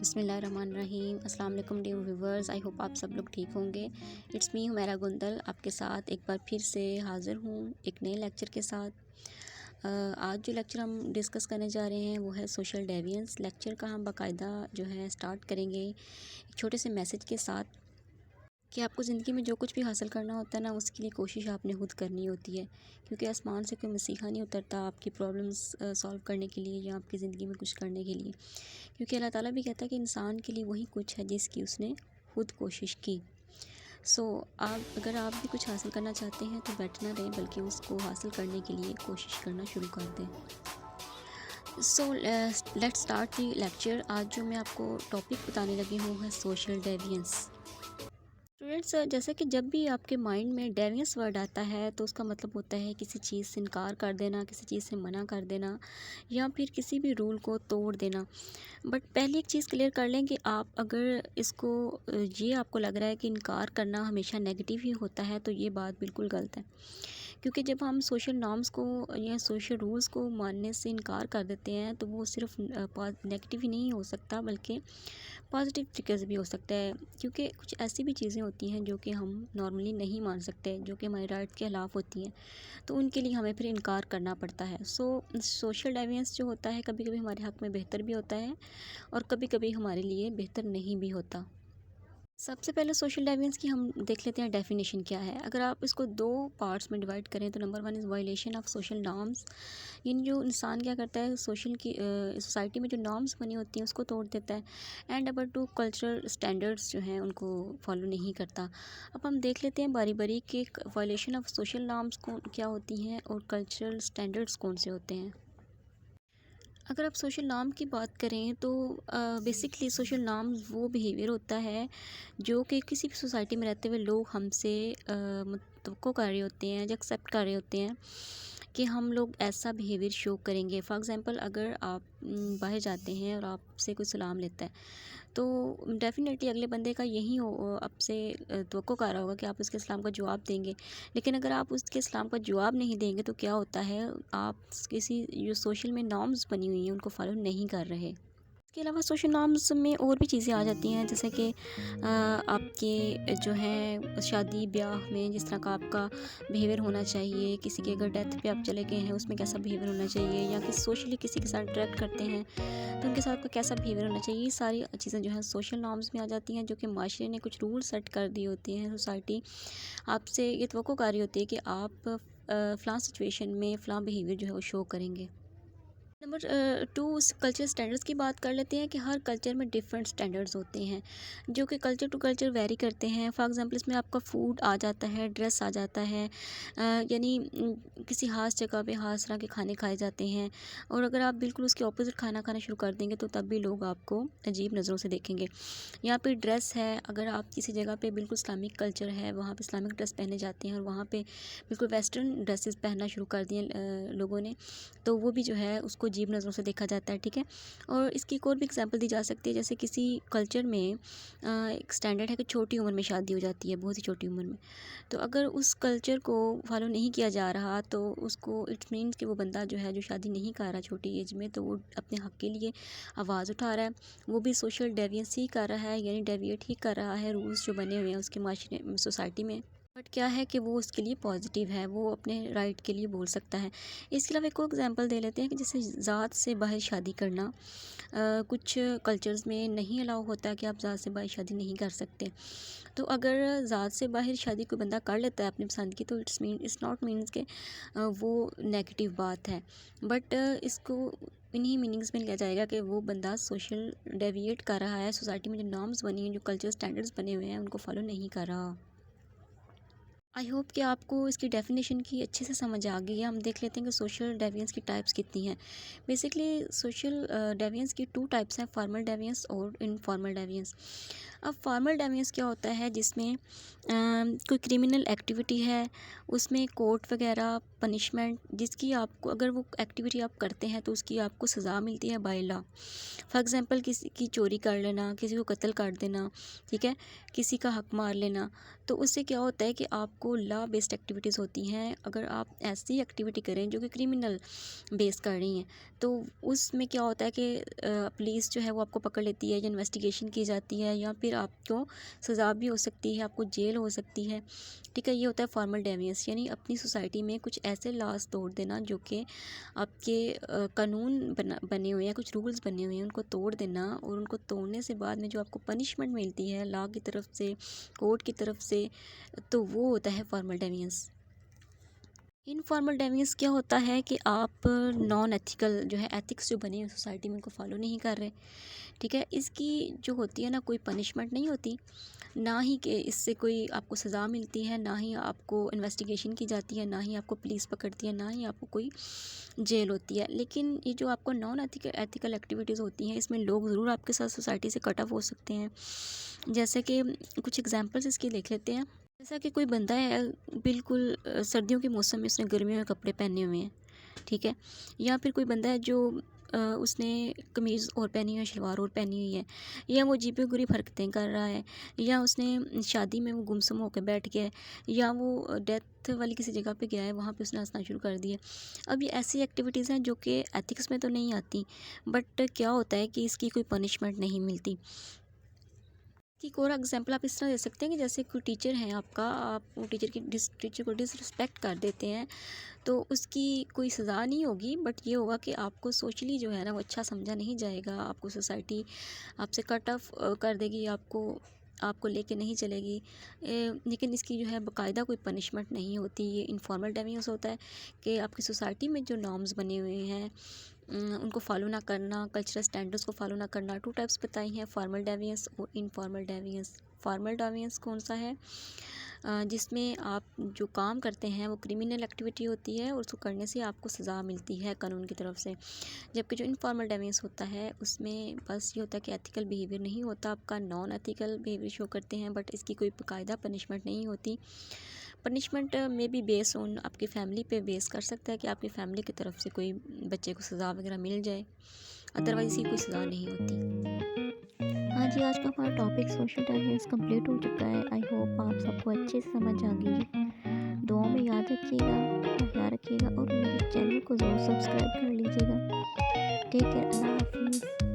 بسم اللہ الرحمن الرحیم۔ السلام علیکم ڈیئر ویورز، آئی ہوپ آپ سب لوگ ٹھیک ہوں گے۔ اٹس می حمیرہ گندل آپ کے ساتھ ایک بار پھر سے حاضر ہوں ایک نئے لیکچر کے ساتھ۔ آج جو لیکچر ہم ڈسکس کرنے جا رہے ہیں وہ ہے سوشل ڈیوینس۔ لیکچر کا ہم باقاعدہ جو ہے سٹارٹ کریں گے ایک چھوٹے سے میسج کے ساتھ کہ آپ کو زندگی میں جو کچھ بھی حاصل کرنا ہوتا ہے نا، اس کے لیے کوشش آپ نے خود کرنی ہوتی ہے، کیونکہ آسمان سے کوئی مسیحا نہیں اترتا آپ کی پرابلمس سالو کرنے کے لیے یا آپ کی زندگی میں کچھ کرنے کے لیے، کیونکہ اللہ تعالیٰ بھی کہتا ہے کہ انسان کے لیے وہی کچھ ہے جس کی اس نے خود کوشش کی۔ اگر آپ بھی کچھ حاصل کرنا چاہتے ہیں تو بیٹھ نہ رہیں، بلکہ اس کو حاصل کرنے کے لیے کوشش کرنا شروع کر دیں۔ Let's start the lecture. آج جو میں آپ کو ٹاپک بتانے لگی ہوں ہے سوشل ڈیوینس۔ اسٹوڈینٹس، جیسا کہ جب بھی آپ کے مائنڈ میں ڈیوینس ورڈ آتا ہے تو اس کا مطلب ہوتا ہے کسی چیز سے انکار کر دینا، کسی چیز سے منع کر دینا یا پھر کسی بھی رول کو توڑ دینا۔ بٹ پہلی ایک چیز کلیئر کر لیں کہ آپ اگر اس کو یہ آپ کو لگ رہا ہے کہ انکار کرنا ہمیشہ نیگیٹیو ہی ہوتا ہے تو یہ بات بالکل غلط ہے، کیونکہ جب ہم سوشل نارمز کو یا سوشل رولز کو ماننے سے انکار کر دیتے ہیں تو وہ صرف نیگیٹیو ہی نہیں ہو سکتا بلکہ پازیٹیو طریقے سے بھی ہو سکتا ہے، کیونکہ کچھ ایسی بھی چیزیں ہوتی ہیں جو کہ ہم نارملی نہیں مان سکتے، جو کہ ہمارے رائٹ کے خلاف ہوتی ہیں، تو ان کے لیے ہمیں پھر انکار کرنا پڑتا ہے۔ سوشل ڈیوینس جو ہوتا ہے کبھی کبھی ہمارے حق میں بہتر بھی ہوتا ہے اور کبھی کبھی ہمارے لیے بہتر نہیں بھی ہوتا۔ سب سے پہلے سوشل ڈیوینس کی ہم دیکھ لیتے ہیں ڈیفینیشن کیا ہے۔ اگر آپ اس کو دو پارٹس میں ڈیوائڈ کریں تو number 1 is violation of social norms, یعنی جو انسان کیا کرتا ہے سوسائٹی میں جو نارمز بنی ہوتی ہیں اس کو توڑ دیتا ہے، اینڈ نمبر 2 کلچرل اسٹینڈرڈس جو ہیں ان کو فالو نہیں کرتا۔ اب ہم دیکھ لیتے ہیں باری باری کہ وائلیشن آف سوشل نارمز کیا ہوتی ہیں اور کلچرل اسٹینڈرڈس کون سے ہوتے ہیں۔ اگر آپ سوشل نارم کی بات کریں تو بیسکلی سوشل نارم وہ بیہیویئر ہوتا ہے جو کہ کسی بھی سوسائٹی میں رہتے ہوئے لوگ ہم سے توقع کر رہے ہوتے ہیں یا ایکسیپٹ کر رہے ہوتے ہیں کہ ہم لوگ ایسا بیہیویئر شو کریں گے۔ فار ایگزامپل، اگر آپ باہر جاتے ہیں اور آپ سے کوئی سلام لیتا ہے تو ڈیفینیٹلی اگلے بندے کا یہی آپ سے توقع کر رہا ہوگا کہ آپ اس کے سلام کا جواب دیں گے، لیکن اگر آپ اس کے سلام کا جواب نہیں دیں گے تو کیا ہوتا ہے، آپ کسی جو سوشل میں نارمز بنی ہوئی ہیں ان کو فالو نہیں کر رہے۔ اس کے علاوہ سوشل نارمز میں اور بھی چیزیں آ جاتی ہیں، جیسے کہ آپ کے جو ہیں شادی بیاہ میں جس طرح کا آپ کا بیہیویئر ہونا چاہیے، کسی کے اگر ڈیتھ پہ آپ چلے گئے ہیں اس میں کیسا بیہیویئر ہونا چاہیے، یا کہ سوشلی کسی کے ساتھ انٹریکٹ کرتے ہیں تو ان کے ساتھ کیسا بیہیویئر ہونا چاہیے، یہ ساری چیزیں جو ہیں سوشل نارمز میں آ جاتی ہیں، جو کہ معاشرے نے کچھ رول سیٹ کر دی ہوتی ہیں۔ سوسائٹی آپ سے یہ توقع کر رہی ہوتی ہے کہ آپ فلاں سچویشن میں فلاں بیہیویئر جو ہے وہ شو کریں گے۔ نمبر 2 کلچر اسٹینڈرڈس کی بات کر لیتے ہیں کہ ہر کلچر میں ڈفرینٹ اسٹینڈرڈز ہوتے ہیں جو کہ کلچر ٹو کلچر ویری کرتے ہیں۔ فار ایگزامپل، اس میں آپ کا فوڈ آ جاتا ہے، ڈریس آ جاتا ہے، یعنی کسی خاص جگہ پہ خاص طرح کے کھانے کھائے جاتے ہیں، اور اگر آپ بالکل اس کے اپوزٹ کھانا کھانا شروع کر دیں گے تو تب بھی لوگ آپ کو عجیب نظروں سے دیکھیں گے۔ یہاں پہ ڈریس ہے، اگر آپ کسی جگہ پہ بالکل اسلامک کلچر ہے، وہاں پہ اسلامک ڈریس پہنے جاتے ہیں اور وہاں پہ بالکل ویسٹرن ڈریسز پہننا شروع کر دیے لوگوں نے، تو وہ بھی جو ہے اس کو عجیب نظروں سے دیکھا جاتا ہے، ٹھیک ہے۔ اور اس کی ایک اور بھی اگزامپل دی جا سکتی ہے، جیسے کسی کلچر میں ایک سٹینڈرڈ ہے کہ چھوٹی عمر میں شادی ہو جاتی ہے، بہت ہی چھوٹی عمر میں، تو اگر اس کلچر کو فالو نہیں کیا جا رہا تو اس کو اٹ مینس کہ وہ بندہ جو ہے جو شادی نہیں کر رہا چھوٹی ایج میں، تو وہ اپنے حق کے لیے آواز اٹھا رہا ہے، وہ بھی سوشل ڈیوینس ہی کر رہا ہے، یعنی ڈیویٹ ہی کر رہا ہے رولز جو بنے ہوئے ہیں اس کے معاشرے سوسائٹی میں، بٹ کیا ہے کہ وہ اس کے لیے پازیٹیو ہے، وہ اپنے رائٹ کے لیے بول سکتا ہے۔ اس کے علاوہ ایک اور ایگزامپل دے لیتے ہیں کہ جیسے ذات سے باہر شادی کرنا، کچھ کلچرز میں نہیں الاؤ ہوتا کہ آپ ذات سے باہر شادی نہیں کر سکتے، تو اگر ذات سے باہر شادی کوئی بندہ کر لیتا ہے اپنی پسند کی تو اٹس ناٹ مینس کہ وہ نیگیٹیو بات ہے، بٹ اس کو انہی میننگز میں لیا جائے گا کہ وہ بندہ سوشل ڈیویٹ کر رہا ہے، سوسائٹی میں جو نارمز بنی ہیں، جو کلچر اسٹینڈرڈز بنے ہوئے ہیں ان کو فالو نہیں کر رہا۔ آئی ہوپ کہ آپ کو اس کی ڈیفینیشن کی اچھے سے سمجھ آ گئی ہے۔ ہم دیکھ لیتے ہیں کہ سوشل ڈیوینس کی ٹائپس کتنی ہیں۔ بیسکلی سوشل ڈیوینس کی 2 ٹائپس ہیں، فارمل ڈیوینس اور انفارمل ڈیوینس۔ اب فارمل ڈیوینس کیا ہوتا ہے، جس میں کوئی کرمنل ایکٹیویٹی ہے، اس میں کورٹ وغیرہ پنشمنٹ، جس کی آپ کو اگر وہ ایکٹیویٹی آپ کرتے ہیں تو اس کی آپ کو سزا ملتی ہے بائی لا۔ فار ایگزامپل، کسی کی چوری کر لینا، کسی کو قتل کر دینا، ٹھیک ہے، کسی کا حق مار لینا، تو اس سے کیا ہوتا ہے کہ آپ کو لا بیسڈ ایکٹیویٹیز ہوتی ہیں، اگر آپ ایسی ایکٹیویٹی کریں جو کہ کرمنل بیس کر رہی ہیں تو اس میں کیا ہوتا ہے کہ پولیس جو ہے وہ آپ کو پکڑ لیتی ہے یا انویسٹیگیشن کی جاتی ہے یا پھر آپ کو سزا بھی ہو سکتی ہے، آپ کو جیل ہو سکتی ہے، ٹھیک ہے۔ یہ ہوتا ہے فارمل ڈیوینس، یعنی اپنی سوسائٹی میں کچھ ایسے لاز توڑ دینا جو کہ آپ کے قانون بنے ہوئے ہیں، کچھ رولز بنے ہوئے ہیں، ان کو توڑ دینا، اور ان کو توڑنے سے بعد میں جو آپ کو پنشمنٹ ملتی ہے لا کی طرف سے، کورٹ کی طرف سے، تو وہ ہوتا ہے فارمل ڈیوینس۔ انفارمل ڈیوینس کیا ہوتا ہے کہ آپ نان ایتھیکل جو ہے ایتھکس جو بنے ہیں سوسائٹی میں ان کو فالو نہیں کر رہے، ٹھیک ہے۔ اس کی جو ہوتی ہے نا کوئی پنشمنٹ نہیں ہوتی، نہ ہی کہ اس سے کوئی آپ کو سزا ملتی ہے، نہ ہی آپ کو انویسٹیگیشن کی جاتی ہے، نہ ہی آپ کو پولیس پکڑتی ہے، نہ ہی آپ کو کوئی جیل ہوتی ہے۔ لیکن یہ جو آپ کو نان ایتھیکل ایکٹیویٹیز ہوتی ہیں اس میں لوگ ضرور آپ کے ساتھ سوسائٹی سے کٹ آف ہو سکتے ہیں، جیسے کہ کچھ ایگزامپلس اس کی دیکھ لیتے ہیں۔ جیسا کہ کوئی بندہ ہے بالکل سردیوں کے موسم میں اس نے گرمیوں میں کپڑے پہنے ہوئے ہیں، ٹھیک ہے، یا پھر کوئی بندہ ہے جو اس نے قمیض اور پہنی ہوئی ہے، شلوار اور پہنی ہوئی ہے، یا وہ عجیب و غریب حرکتیں کر رہا ہے، یا اس نے شادی میں وہ گمسم ہو کے بیٹھ گیا ہے، یا وہ ڈیتھ والی کسی جگہ پہ گیا ہے، وہاں پہ اس نے ہنسنا شروع کر دیا۔ اب یہ ایسی ایکٹیویٹیز ہیں جو کہ ایتھکس میں تو نہیں آتی، بٹ کیا ہوتا ہے کہ اس کی کوئی پنشمنٹ نہیں ملتی۔ کی ایک اور ایگزامپل آپ اس طرح دے سکتے ہیں کہ جیسے کوئی ٹیچر ہیں آپ کا، آپ وہ ٹیچر کو ڈس رسپیکٹ کر دیتے ہیں تو اس کی کوئی سزا نہیں ہوگی، بٹ یہ ہوگا کہ آپ کو سوشلی جو ہے نا وہ اچھا سمجھا نہیں جائے گا، آپ کو سوسائٹی آپ سے کٹ آف کر دے گی، آپ کو لے کے نہیں چلے گی، لیکن اس کی جو ہے باقاعدہ کوئی پنشمنٹ نہیں ہوتی۔ یہ انفارمل ڈیوینس ہوتا ہے کہ آپ کی سوسائٹی میں جو نارمز بنے ہوئے ہیں ان کو فالو نہ کرنا، کلچرل اسٹینڈرڈس کو فالو نہ کرنا۔ 2 ٹائپس بتائی ہیں، فارمل ڈیوینس اور انفارمل ڈیوینس۔ فارمل ڈیوینس کون سا ہے؟ جس میں آپ جو کام کرتے ہیں وہ کرمنل ایکٹیویٹی ہوتی ہے اور اس کو کرنے سے آپ کو سزا ملتی ہے قانون کی طرف سے، جبکہ جو انفارمل ڈیوینس ہوتا ہے اس میں بس یہ ہوتا ہے کہ ایتھیکل بیہیویئر نہیں ہوتا، آپ کا نان ایتھیکل بیہیویئر شو کرتے ہیں، بٹ اس کی کوئی باقاعدہ پنشمنٹ نہیں ہوتی۔ پنشمنٹ میں بھی بیس آن آپ کی فیملی پہ بیس کر سکتا ہے کہ آپ کی فیملی کی طرف سے کوئی بچے کو سزا وغیرہ مل جائے، ادروائز اسی کوئی سزا نہیں ہوتی۔ ہاں جی، آج کا ہمارا ٹاپک سوشل ڈیوینس کمپلیٹ ہو چکا ہے۔ آئی ہوپ آپ سب کو اچھے سے سمجھ آ گئی۔ دعاؤں میں یاد رکھیے گا، اپنا خیال رکھیے گا اور میرے چینل کو ضرور سبسکرائب کر لیجیے گا۔ ٹیک کیئر، اللہ حافظ۔